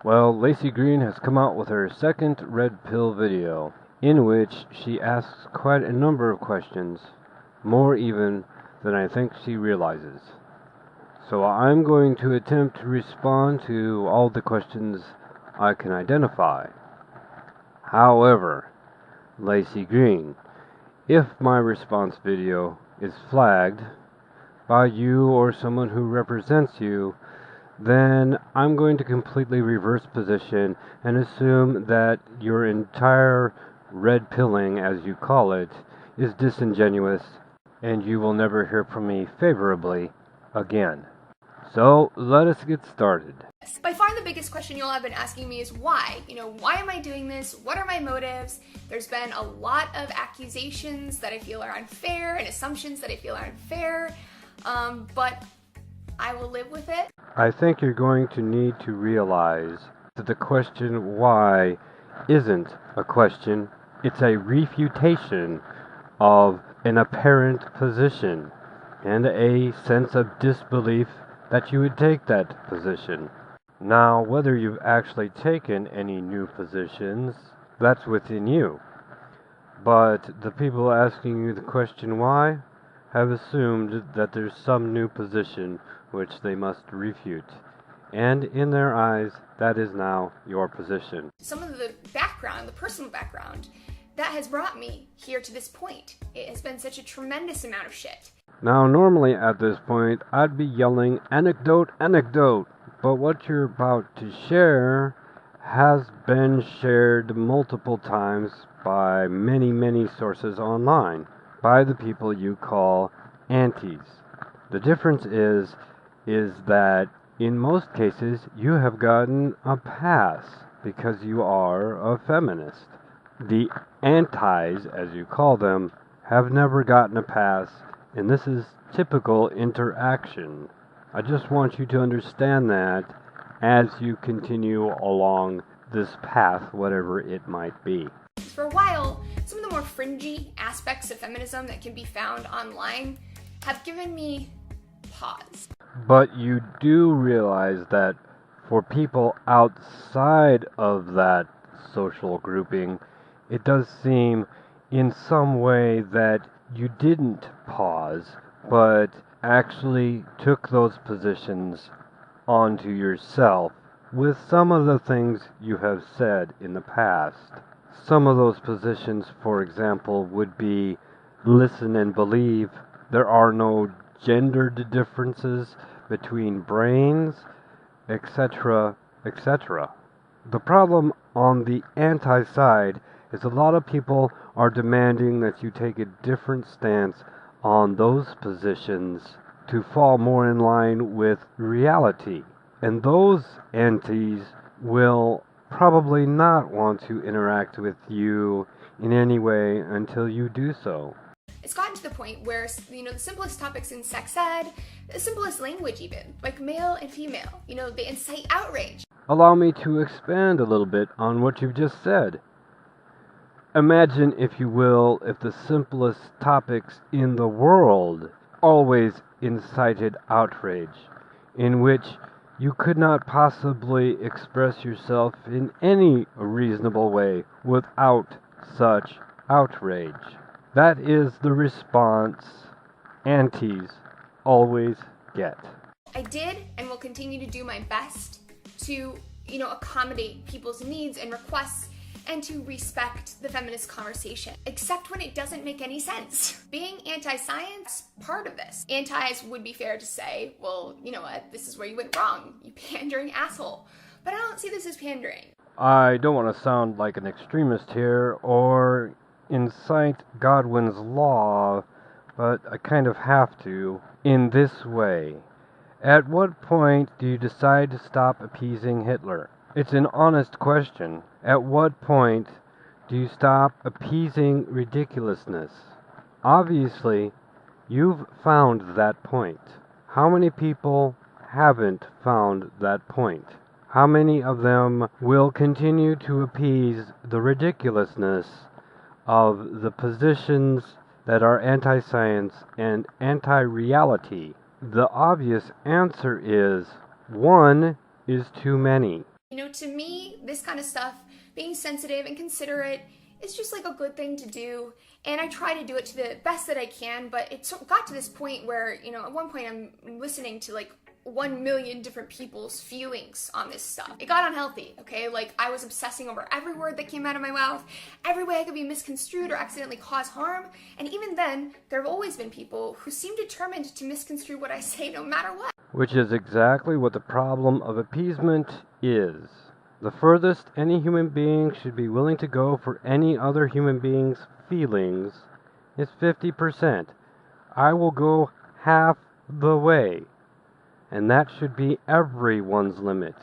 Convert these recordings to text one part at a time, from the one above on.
Well, Laci Green has come out with her second red pill video, in which she asks quite a number of questions, more even than I think she realizes. So I'm going to attempt to respond to all the questions I can identify. However, Laci Green, if my response video is flagged by you or someone who represents you, then I'm going to completely reverse position and assume that your entire red pilling, as you call it, is disingenuous, and you will never hear from me favorably again. So let us get started. By far the biggest question you'll have been asking me is why? Why am I doing this? What are my motives? There's been a lot of accusations that I feel are unfair and assumptions that I feel are unfair, but I will live with it. I think you're going to need to realize that the question why isn't a question, it's a refutation of an apparent position and a sense of disbelief that you would take that position. Now, whether you've actually taken any new positions, that's within you. But the people asking you the question why have assumed that there's some new position which they must refute. And in their eyes, that is now your position. Some of the background, the personal background, that has brought me here to this point. It has been such a tremendous amount of shit. Now, normally at this point, I'd be yelling, anecdote, anecdote. But what you're about to share has been shared multiple times by many, many sources online, by the people you call antis. The difference is that in most cases you have gotten a pass because you are a feminist. The antis, as you call them, have never gotten a pass, and this is typical interaction. I just want you to understand that as you continue along this path, whatever it might be. For a while, some of the more fringy aspects of feminism that can be found online have given me pause. But you do realize that for people outside of that social grouping, it does seem in some way that you didn't pause, but actually took those positions onto yourself with some of the things you have said in the past. Some of those positions, for example, would be listen and believe. There are no gendered differences between brains, etc., etc. The problem on the anti-side is a lot of people are demanding that you take a different stance on those positions to fall more in line with reality. And those antis will probably not want to interact with you in any way until you do so. It's gotten to the point where, the simplest topics in sex ed, the simplest language even, like male and female, they incite outrage. Allow me to expand a little bit on what you've just said. Imagine, if you will, if the simplest topics in the world always incited outrage, in which you could not possibly express yourself in any reasonable way without such outrage. That is the response antis always get. I did and will continue to do my best to, accommodate people's needs and requests and to respect the feminist conversation, except when it doesn't make any sense. Being anti-science, part of this. Antis would be fair to say, well, you know what, this is where you went wrong, you pandering asshole. But I don't see this as pandering. I don't want to sound like an extremist here or incite Godwin's law, but I kind of have to in this way. At what point do you decide to stop appeasing Hitler? It's an honest question. At what point do you stop appeasing ridiculousness? Obviously, you've found that point. How many people haven't found that point? How many of them will continue to appease the ridiculousness of the positions that are anti-science and anti-reality? The obvious answer is one is too many. You know, to me, this kind of stuff, being sensitive and considerate, is just like a good thing to do. And I try to do it to the best that I can, but it got to this point where, you know, at one point I'm listening to like 1 million different people's feelings on this stuff. It got unhealthy, okay? Like, I was obsessing over every word that came out of my mouth, every way I could be misconstrued or accidentally cause harm. And even then, there have always been people who seem determined to misconstrue what I say no matter what. Which is exactly what the problem of appeasement is. The furthest any human being should be willing to go for any other human being's feelings is 50%. I will go half the way. And that should be everyone's limit.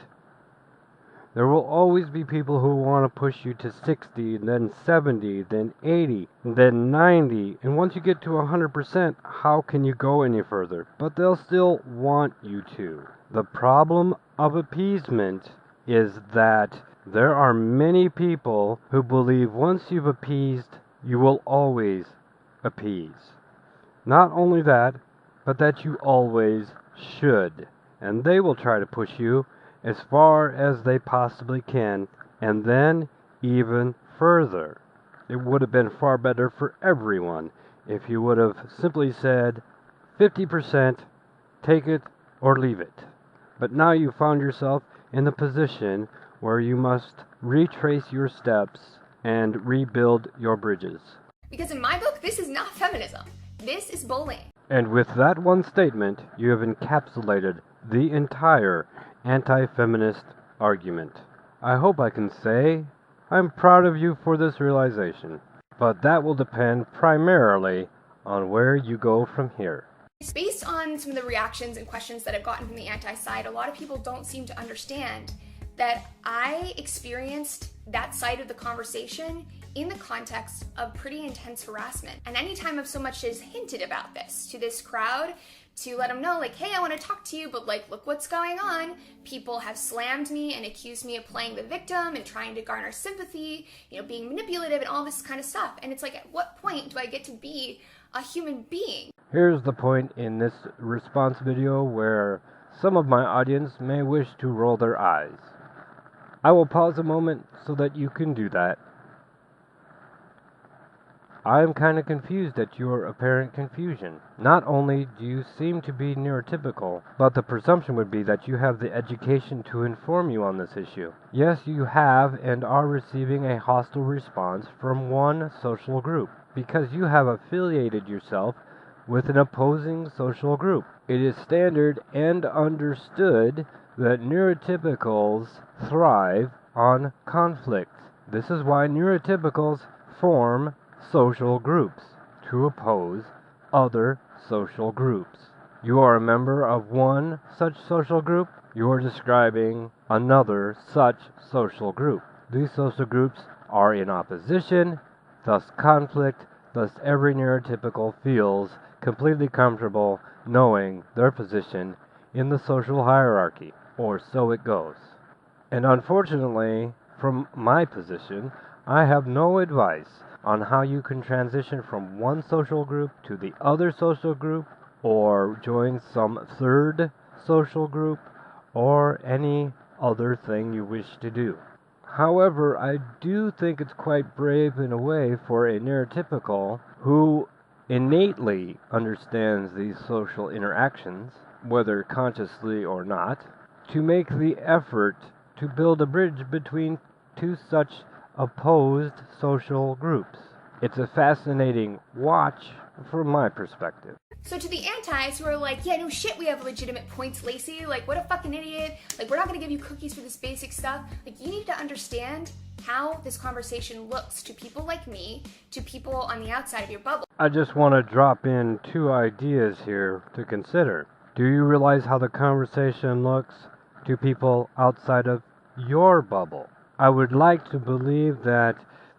There will always be people who want to push you to 60, then 70, then 80, then 90, and once you get to 100%, how can you go any further? But they'll still want you to. The problem of appeasement is that there are many people who believe once you've appeased, you will always appease. Not only that, but that you always should. And they will try to push you as far as they possibly can, and then even further. It would have been far better for everyone if you would have simply said 50%, take it or leave it. But now you found yourself in the position where you must retrace your steps and rebuild your bridges. Because in my book, this is not feminism. This is bullying. And with that one statement, you have encapsulated the entire anti-feminist argument. I hope I can say I'm proud of you for this realization, but that will depend primarily on where you go from here. Based on some of the reactions and questions that I've gotten from the anti-side, a lot of people don't seem to understand that I experienced that side of the conversation in the context of pretty intense harassment. And anytime I've so much as hinted about this to this crowd, to let them know, like, hey, I want to talk to you, but like, look what's going on. People have slammed me and accused me of playing the victim and trying to garner sympathy, you know, being manipulative and all this kind of stuff. And it's like, at what point do I get to be a human being? Here's the point in this response video where some of my audience may wish to roll their eyes. I will pause a moment so that you can do that. I am kind of confused at your apparent confusion. Not only do you seem to be neurotypical, but the presumption would be that you have the education to inform you on this issue. Yes, you have and are receiving a hostile response from one social group, because you have affiliated yourself with an opposing social group. It is standard and understood that neurotypicals thrive on conflict. This is why neurotypicals form social groups, to oppose other social groups. You are a member of one such social group, you are describing another such social group. These social groups are in opposition, thus conflict, thus every neurotypical feels completely comfortable knowing their position in the social hierarchy, or so it goes. And unfortunately, from my position, I have no advice on how you can transition from one social group to the other social group, or join some third social group, or any other thing you wish to do. However, I do think it's quite brave in a way for a neurotypical who innately understands these social interactions, whether consciously or not, to make the effort to build a bridge between two such opposed social groups. It's a fascinating watch from my perspective. So to the antis who are like, yeah, no shit, we have legitimate points, Laci. Like, what a fucking idiot. Like, we're not gonna give you cookies for this basic stuff. Like, you need to understand how this conversation looks to people like me, to people on the outside of your bubble. I just want to drop in two ideas here to consider. Do you realize how the conversation looks to people outside of your bubble? I would like to believe that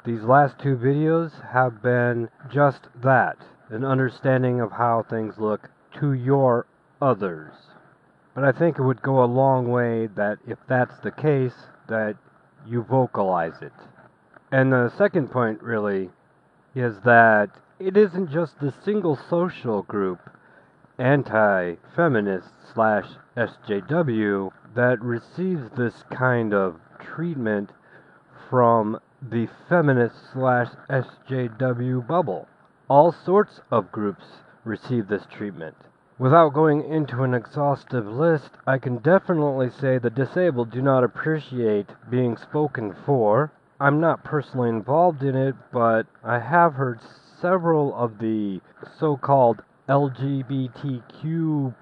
these last two videos have been just that, an understanding of how things look to your others. But I think it would go a long way that if that's the case, that you vocalize it. And the second point really is that it isn't just the single social group anti-feminist slash SJW that receives this kind of treatment from the feminist slash SJW bubble. All sorts of groups receive this treatment. Without going into an exhaustive list, I can definitely say the disabled do not appreciate being spoken for. I'm not personally involved in it, but I have heard several of the so-called LGBTQ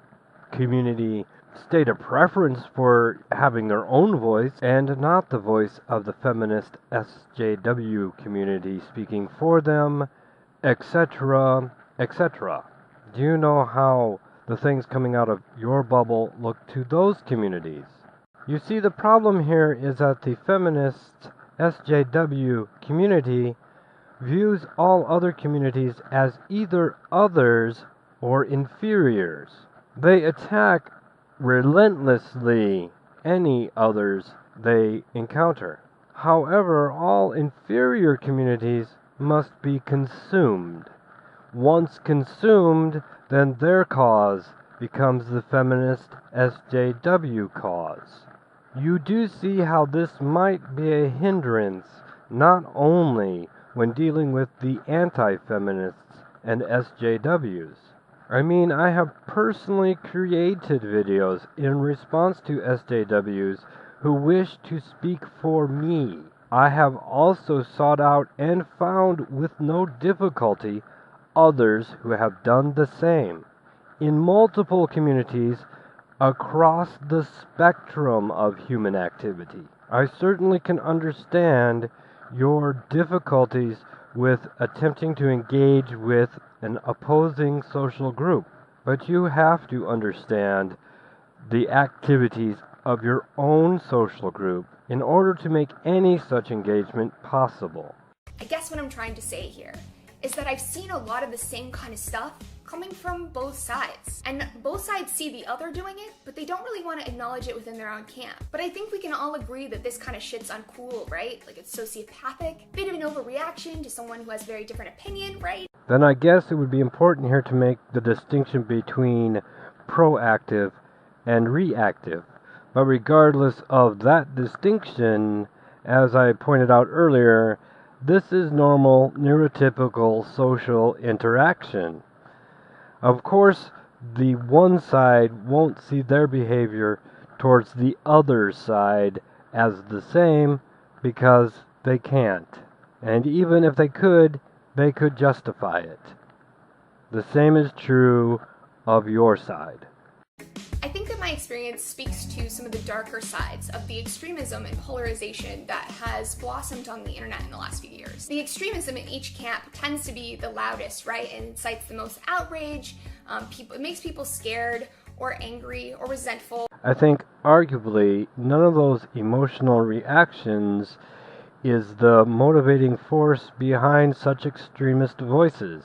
community state a preference for having their own voice and not the voice of the feminist SJW community speaking for them, etc., etc. Do you know how the things coming out of your bubble look to those communities? You see, the problem here is that the feminist SJW community views all other communities as either others or inferiors. They attack relentlessly any others they encounter. However, all inferior communities must be consumed. Once consumed, then their cause becomes the feminist SJW cause. You do see how this might be a hindrance not only when dealing with the anti-feminists and SJWs. I mean, I have personally created videos in response to SJWs who wish to speak for me. I have also sought out and found with no difficulty others who have done the same in multiple communities across the spectrum of human activity. I certainly can understand your difficulties with attempting to engage with an opposing social group, but you have to understand the activities of your own social group in order to make any such engagement possible. I guess what I'm trying to say here is that I've seen a lot of the same kind of stuff coming from both sides. And both sides see the other doing it, but they don't really want to acknowledge it within their own camp. But I think we can all agree that this kind of shit's uncool, right? Like, it's sociopathic, bit of an overreaction to someone who has a very different opinion, right? Then I guess it would be important here to make the distinction between proactive and reactive. But regardless of that distinction, as I pointed out earlier, this is normal, neurotypical social interaction. Of course, the one side won't see their behavior towards the other side as the same because they can't. And even if they could justify it. The same is true of your side. I think that my experience speaks to some of the darker sides of the extremism and polarization that has blossomed on the internet in the last few years. The extremism in each camp tends to be the loudest, right? And incites the most outrage. It makes people scared or angry or resentful. I think arguably none of those emotional reactions is the motivating force behind such extremist voices.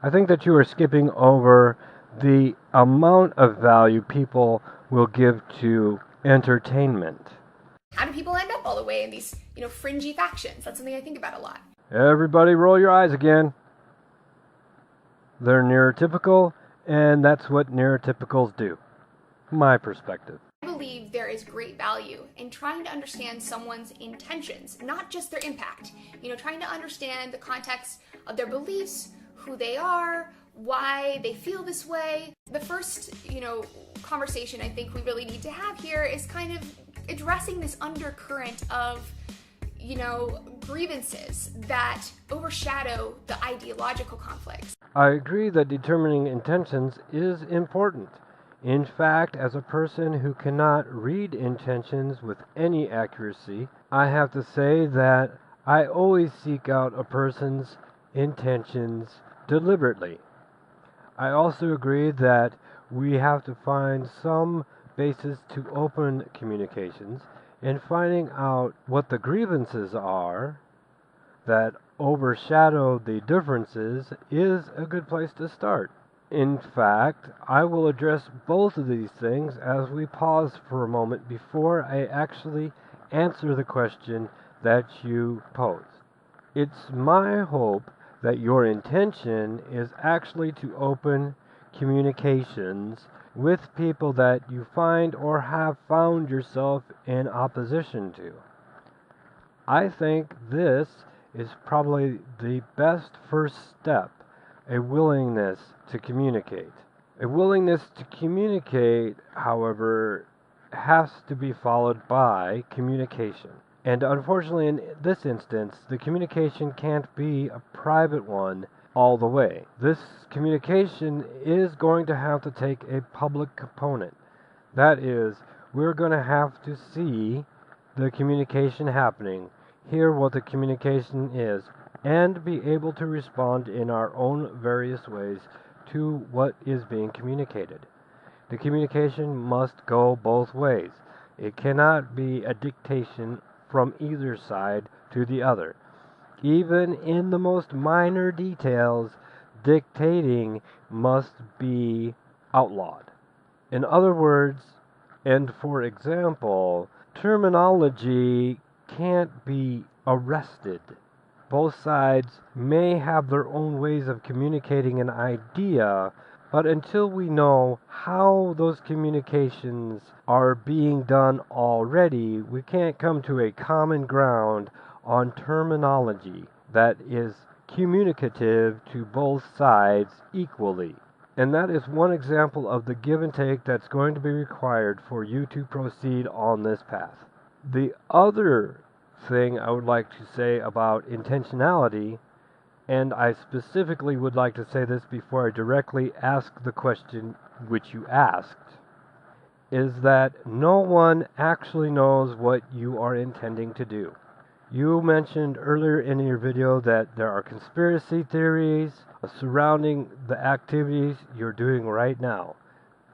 I think that you are skipping over the amount of value people will give to entertainment. How do people end up all the way in these, fringy factions? That's something I think about a lot. Everybody roll your eyes again. They're neurotypical, and that's what neurotypicals do. My perspective. I believe there is great value in trying to understand someone's intentions, not just their impact. Trying to understand the context of their beliefs, who they are, why they feel this way. The first, conversation I think we really need to have here is kind of addressing this undercurrent of, grievances that overshadow the ideological conflicts. I agree that determining intentions is important. In fact, as a person who cannot read intentions with any accuracy, I have to say that I always seek out a person's intentions deliberately. I also agree that we have to find some basis to open communications, and finding out what the grievances are that overshadow the differences is a good place to start. In fact, I will address both of these things as we pause for a moment before I actually answer the question that you posed. It's my hope that your intention is actually to open communications with people that you find or have found yourself in opposition to. I think this is probably the best first step, a willingness to communicate. A willingness to communicate, however, has to be followed by communication. And unfortunately, in this instance, the communication can't be a private one all the way. This communication is going to have to take a public component. That is, we're going to have to see the communication happening, hear what the communication is, and be able to respond in our own various ways to what is being communicated. The communication must go both ways. It cannot be a dictation from either side to the other. Even in the most minor details, dictating must be outlawed. In other words, and for example, terminology can't be arrested. Both sides may have their own ways of communicating an idea, but until we know how those communications are being done already, we can't come to a common ground on terminology that is communicative to both sides equally. And that is one example of the give and take that's going to be required for you to proceed on this path. The other thing I would like to say about intentionality, and I specifically would like to say this before I directly ask the question which you asked, is that no one actually knows what you are intending to do. You mentioned earlier in your video that there are conspiracy theories surrounding the activities you're doing right now.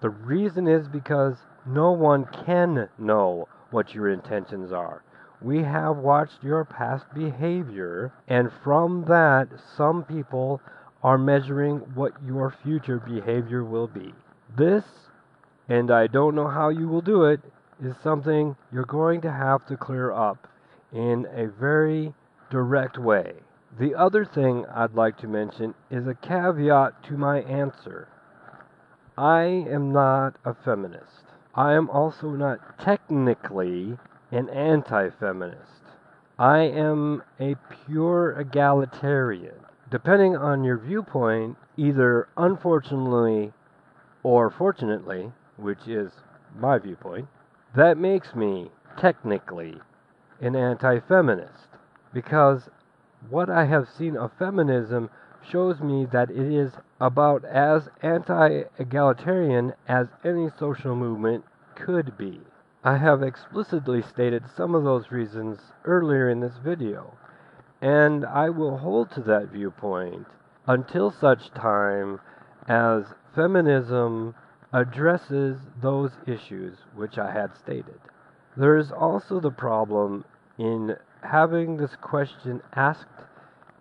The reason is because no one can know what your intentions are. We have watched your past behavior, and from that, some people are measuring what your future behavior will be. This, and I don't know how you will do it, is something you're going to have to clear up in a very direct way. The other thing I'd like to mention is a caveat to my answer. I am not a feminist. I am also not technically an anti-feminist. I am a pure egalitarian. Depending on your viewpoint, either unfortunately or fortunately, which is my viewpoint, that makes me technically an anti-feminist. Because what I have seen of feminism shows me that it is about as anti-egalitarian as any social movement could be. I have explicitly stated some of those reasons earlier in this video, and I will hold to that viewpoint until such time as feminism addresses those issues which I had stated. There is also the problem in having this question asked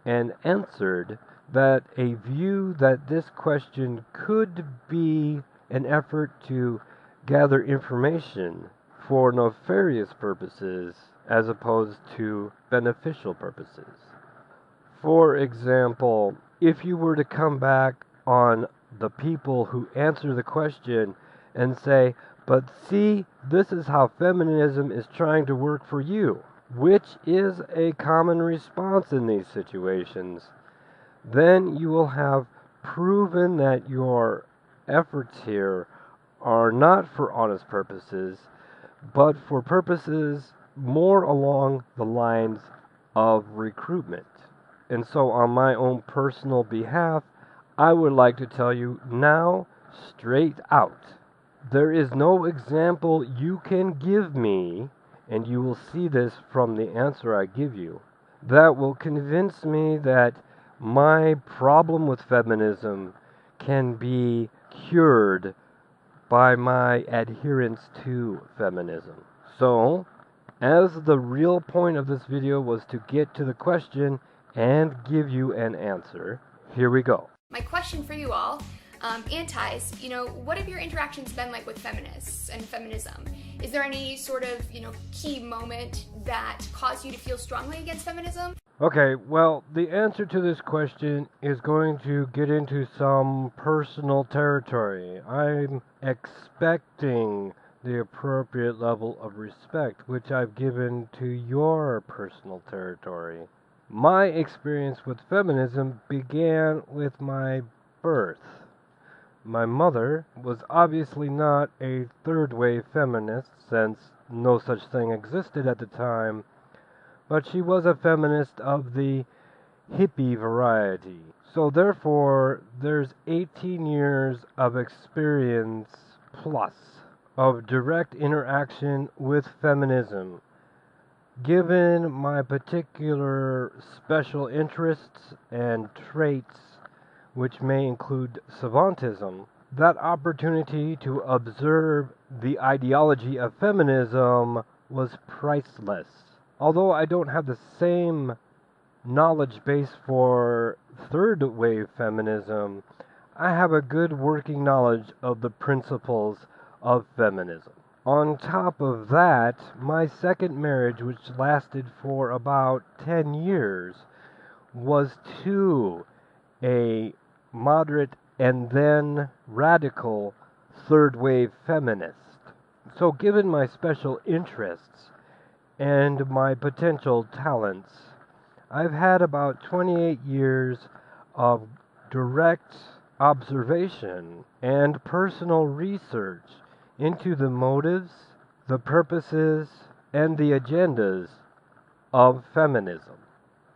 and answered, that a view that this question could be an effort to gather information for nefarious purposes as opposed to beneficial purposes. For example, if you were to come back on the people who answer the question and say, but see, this is how feminism is trying to work for you, which is a common response in these situations, then you will have proven that your efforts here are not for honest purposes, but for purposes more along the lines of recruitment. And so on my own personal behalf, I would like to tell you now, straight out, there is no example you can give me, and you will see this from the answer I give you, that will convince me that my problem with feminism can be cured by my adherence to feminism. So, as the real point of this video was to get to the question and give you an answer, here we go. My question for you all, antis, what have your interactions been like with feminists and feminism? Is there any sort of, key moment that caused you to feel strongly against feminism? Okay, well, the answer to this question is going to get into some personal territory. I'm expecting the appropriate level of respect, which I've given to your personal territory. My experience with feminism began with my birth. My mother was obviously not a third wave feminist, since no such thing existed at the time, but she was a feminist of the hippie variety. So therefore, there's 18 years of experience plus of direct interaction with feminism. Given my particular special interests and traits, which may include savantism, that opportunity to observe the ideology of feminism was priceless. Although I don't have the same knowledge base for third wave feminism, I have a good working knowledge of the principles of feminism. On top of that, my second marriage, which lasted for about 10 years, was to a moderate and then radical third wave feminist. So, given my special interests and my potential talents, I've had about 28 years of direct observation and personal research into the motives, the purposes, and the agendas of feminism.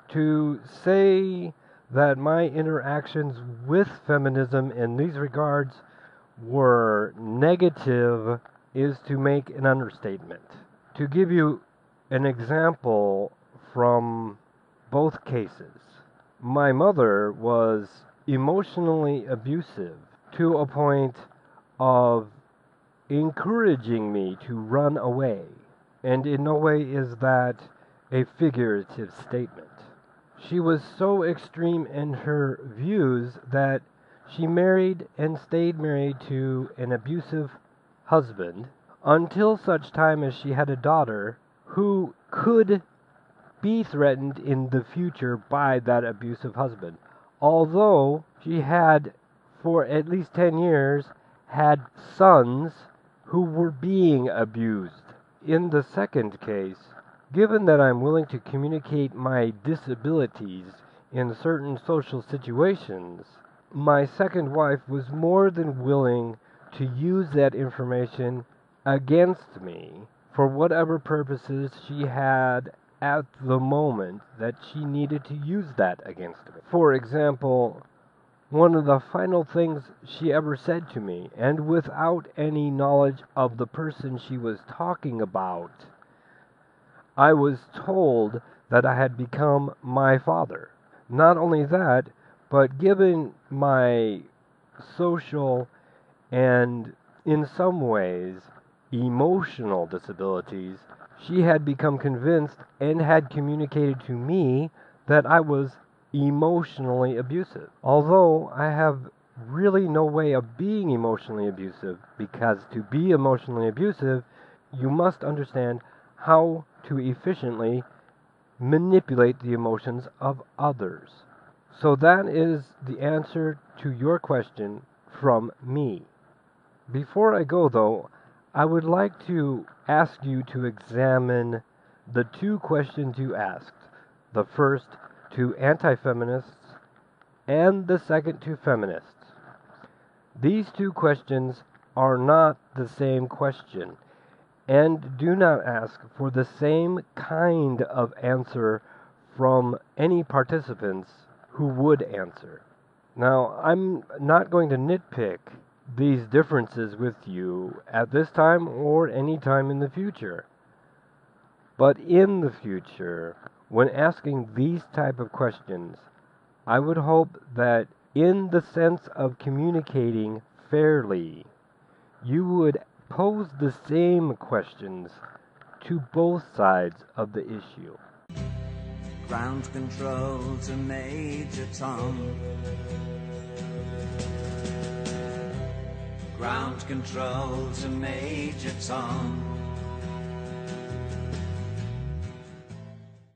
To say that my interactions with feminism in these regards were negative is to make an understatement. To give you an example from both cases, my mother was emotionally abusive to a point of encouraging me to run away. And in no way is that a figurative statement. She was so extreme in her views that she married and stayed married to an abusive husband until such time as she had a daughter who could be threatened in the future by that abusive husband. Although she had, for at least 10 years, had sons who were being abused. In the second case, given that I'm willing to communicate my disabilities in certain social situations, my second wife was more than willing to use that information against me for whatever purposes she had at the moment that she needed to use that against me. For example, one of the final things she ever said to me, and without any knowledge of the person she was talking about, I was told that I had become my father. Not only that, but given my social and, in some ways, emotional disabilities, she had become convinced and had communicated to me that I was emotionally abusive. Although I have really no way of being emotionally abusive, because to be emotionally abusive, you must understand how to efficiently manipulate the emotions of others. So that is the answer to your question from me. Before I go, though, I would like to ask you to examine the two questions you asked. The first to anti-feminists and the second to feminists. These two questions are not the same question and do not ask for the same kind of answer from any participants who would answer. Now, I'm not going to nitpick these differences with you at this time or any time in the future. But in the future, when asking these type of questions, I would hope that in the sense of communicating fairly, you would pose the same questions to both sides of the issue. Ground control to Major Tom. Ground control to Major Tom.